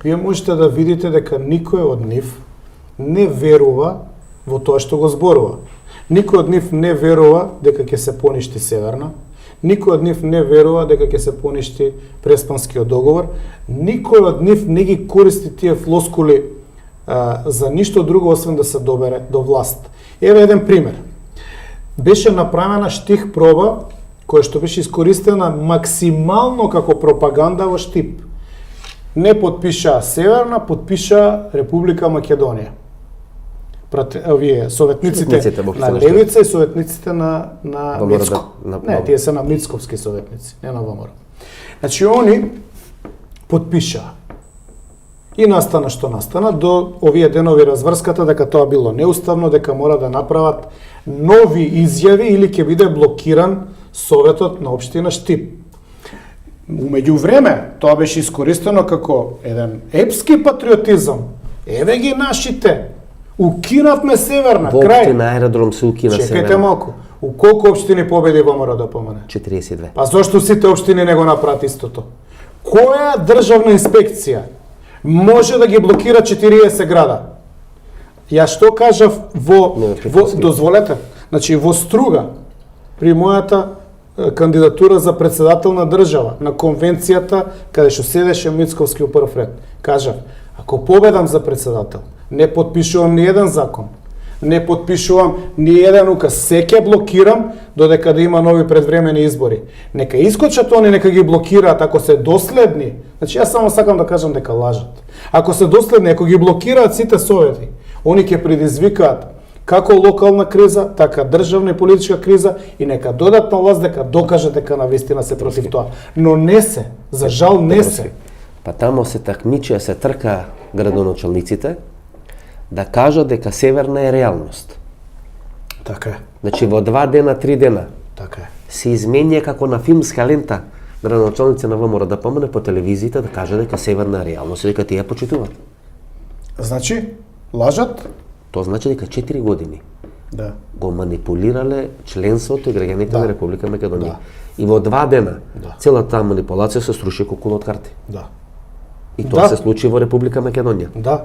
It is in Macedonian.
вие можете да видите дека никој од нив не верува во тоа што го зборува. Никој од нив не верува дека ќе се поништи Северна, никој од нив не верува дека ќе се поништи Преспанскиот договор, никој од нив не ги користи тие флоскули за ништо друго освен да се добере до власт. Еве еден пример. Беше направена штих проба која што беше искористена максимално како пропаганда во Штип. Не подпиша Северна, подпиша Република Македонија. Овие советниците на левица и советниците на Мицко. Не, тие се на Мицковски советници, не на ВМРО. Значи, они подпиша. И настана што настана, до овие денови разврската дека тоа било неуставно, дека мора да направат нови изјави или ќе биде блокиран Советот на општина Штип. Умеѓу време, тоа беше искористено како еден епски патриотизам. Еве ги нашите, укинавме Северна, Во крај. општина аеродром се укина Северна. Чекајте малку. У колку општини победи ВМРО ДПМН? 42. Па зошто сите општини не го направат истото? Која државна инспекција може да ги блокира 40 града? Ја што кажав во дозволете, значи во Струга при мојата кандидатура за председател на држава на конвенцијата каде што седеше Мицковски у прв ред, кажав, ако победам за председател, не подпишувам ни еден закон, не подпишувам ни еден указ, се ќе блокирам додека да има нови предвремени избори. Нека искочат они, нека ги блокираат, ако се доследни. Значи, јас само сакам да кажам дека лажат. Ако се доследни, ако ги блокираат сите совети, они ќе предизвикаат како локална криза, така државна и политичка криза и нека додат на власт дека докажат дека навистина се против тоа. Но не се, за жал не се. Па тамо се такмичија, се трка градоначалниците да кажат дека Северна е реалност. Така е. Значи во 2 дена, 3 дена Така е. се изменја како на филмска лента градоначалници на ВМРО да помне по телевизијата да кажа дека Северна е реалност и дека тие ја почитуваат. Значи, лажат? Тоа значи дека 4 години Да. го манипулирале членството и граѓаните на Република Македонија. Да. И во 2 дена Да. целата таа манипулација се сруши како кула од карти. Да. И тоа Да. се случи во Република Македонија. Да.